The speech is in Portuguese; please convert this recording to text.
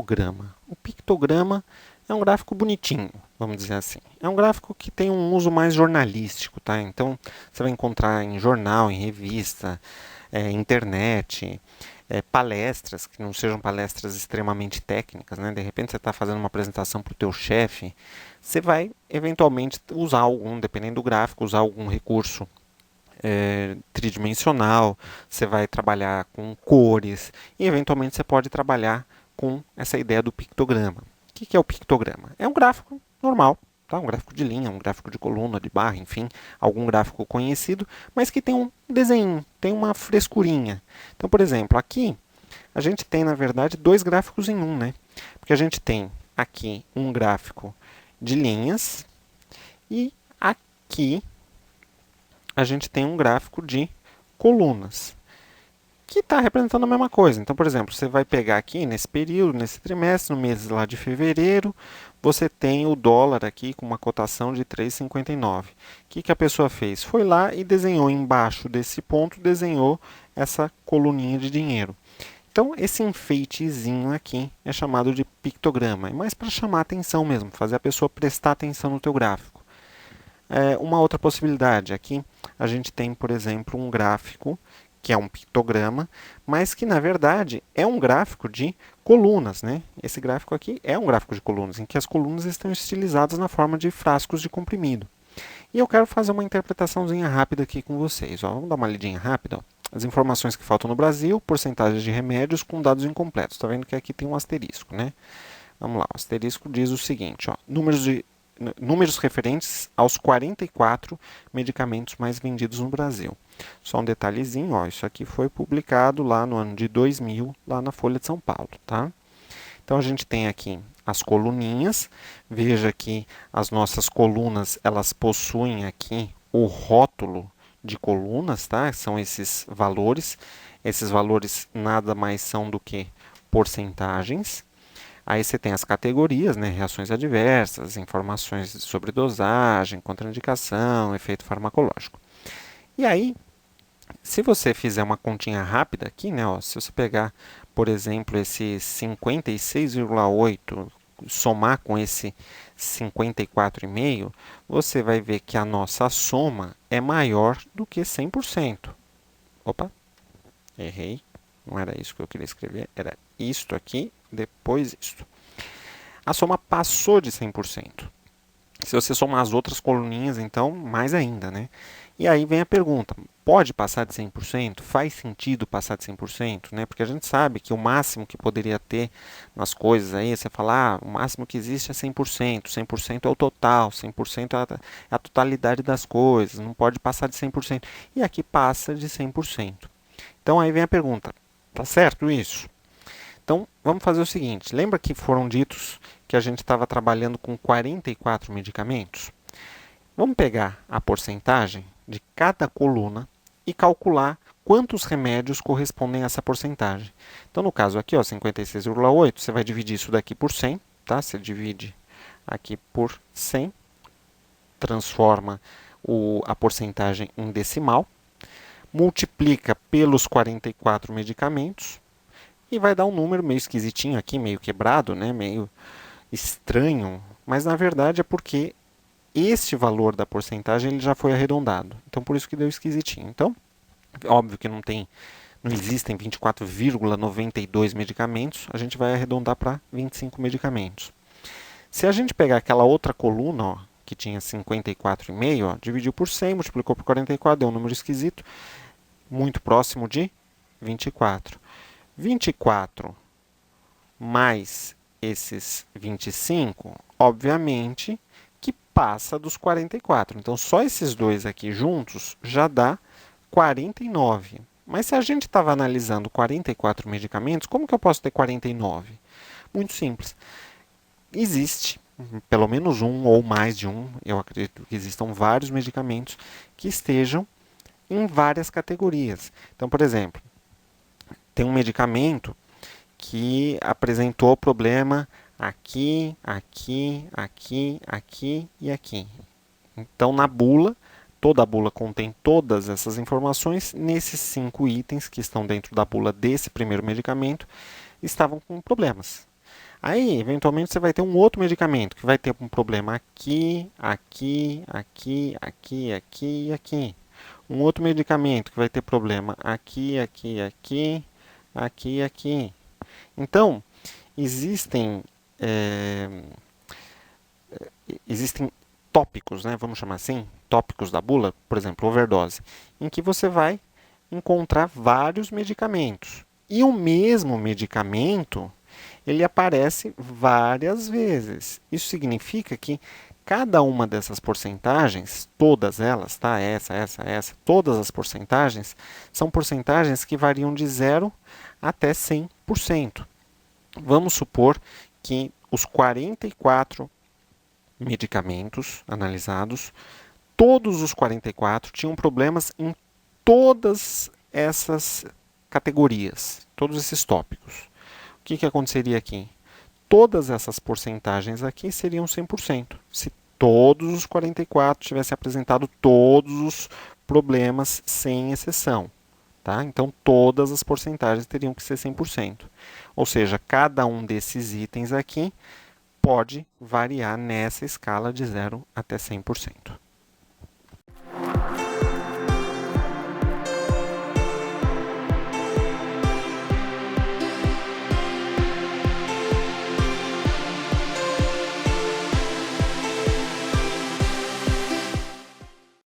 pictograma? O pictograma é um gráfico bonitinho, vamos dizer assim. É um gráfico que tem um uso mais jornalístico, tá? Então, você vai encontrar em jornal, em revista, internet, palestras, que não sejam palestras extremamente técnicas, né? De repente você está fazendo uma apresentação para o teu chefe, você vai eventualmente usar algum, dependendo do gráfico, usar algum recurso tridimensional, você vai trabalhar com cores e eventualmente você pode trabalhar com essa ideia do pictograma. O que é o pictograma? É um gráfico normal, tá? Um gráfico de linha, um gráfico de coluna, de barra, enfim, algum gráfico conhecido, mas que tem um desenho, tem uma frescurinha. Então, por exemplo, aqui a gente tem, na verdade, dois gráficos em um, né? Porque a gente tem aqui um gráfico de linhas e aqui a gente tem um gráfico de colunas, que está representando a mesma coisa. Então, por exemplo, você vai pegar aqui nesse período, nesse trimestre, no mês lá de fevereiro, você tem o dólar aqui com uma cotação de 3,59. O que a pessoa fez? Foi lá e desenhou embaixo desse ponto, desenhou essa coluninha de dinheiro. Então, esse enfeitezinho aqui é chamado de pictograma. É mais para chamar atenção mesmo, fazer a pessoa prestar atenção no teu gráfico. Uma outra possibilidade, aqui a gente tem, por exemplo, um gráfico que é um pictograma, mas que na verdade é um gráfico de colunas, né? Esse gráfico aqui é um gráfico de colunas, em que as colunas estão estilizadas na forma de frascos de comprimido. E eu quero fazer uma interpretaçãozinha rápida aqui com vocês. Ó, vamos dar uma lidinha rápida. Ó. As informações que faltam no Brasil, porcentagens de remédios com dados incompletos. Está vendo que aqui tem um asterisco, né? Vamos lá, o asterisco diz o seguinte, ó, números referentes aos 44 medicamentos mais vendidos no Brasil. Só um detalhezinho, ó, isso aqui foi publicado lá no ano de 2000, lá na Folha de São Paulo, tá? Então a gente tem aqui as coluninhas, veja que as nossas colunas, elas possuem aqui o rótulo de colunas, tá? São esses valores nada mais são do que porcentagens. Aí você tem as categorias, né, reações adversas, informações sobre dosagem, contraindicação, efeito farmacológico. E aí, se você fizer uma continha rápida aqui, né, ó, se você pegar, por exemplo, esse 56,8, somar com esse 54,5, você vai ver que a nossa soma é maior do que 100%. Opa, errei. Não era isso que eu queria escrever, era isto aqui, depois isto. A soma passou de 100%. Se você somar as outras coluninhas, então, mais ainda, né? E aí vem a pergunta, pode passar de 100%? Faz sentido passar de 100%? Né? Porque a gente sabe que o máximo que poderia ter nas coisas aí, você fala, o máximo que existe é 100%, 100% é o total, 100% é a totalidade das coisas, não pode passar de 100%. E aqui passa de 100%. Então aí vem a pergunta, tá certo isso? Então, vamos fazer o seguinte, lembra que foram ditos que a gente estava trabalhando com 44 medicamentos? Vamos pegar a porcentagem de cada coluna e calcular quantos remédios correspondem a essa porcentagem. Então, no caso aqui, 56,8, você vai dividir isso daqui por 100, tá? Você divide aqui por 100, transforma a porcentagem em decimal, multiplica pelos 44 medicamentos, e vai dar um número meio esquisitinho aqui, meio quebrado, né? Meio estranho, mas na verdade é porque este valor da porcentagem ele já foi arredondado. Então por isso que deu esquisitinho. Então, óbvio que não existem 24,92 medicamentos, a gente vai arredondar para 25 medicamentos. Se a gente pegar aquela outra coluna, ó, que tinha 54,5, dividiu por 100, multiplicou por 44, deu um número esquisito, muito próximo de 24. 24 mais esses 25, obviamente, que passa dos 44. Então, só esses dois aqui juntos já dá 49. Mas se a gente estava analisando 44 medicamentos, como que eu posso ter 49? Muito simples. Existe pelo menos um ou mais de um, eu acredito que existam vários medicamentos que estejam em várias categorias. Então, por exemplo, tem um medicamento que apresentou problema aqui, aqui, aqui, aqui e aqui. Então, na bula, toda a bula contém todas essas informações. Nesses 5 itens que estão dentro da bula desse primeiro medicamento, estavam com problemas. Aí, eventualmente, você vai ter um outro medicamento que vai ter um problema aqui, aqui, aqui, aqui, aqui e aqui. Um outro medicamento que vai ter problema aqui, aqui, aqui, aqui e aqui. Então, existem, é, existem tópicos, né, vamos chamar assim, tópicos da bula, por exemplo, overdose, em que você vai encontrar vários medicamentos. E o mesmo medicamento, ele aparece várias vezes. Isso significa que cada uma dessas porcentagens, todas elas, tá? Essa, todas as porcentagens, são porcentagens que variam de 0 até 100%. Vamos supor que os 44 medicamentos analisados, todos os 44 tinham problemas em todas essas categorias, todos esses tópicos. O que aconteceria aqui? Todas essas porcentagens aqui seriam 100%. Se todos os 44 tivessem apresentado todos os problemas sem exceção. Tá? Então, todas as porcentagens teriam que ser 100%. Ou seja, cada um desses itens aqui pode variar nessa escala de 0 até 100%.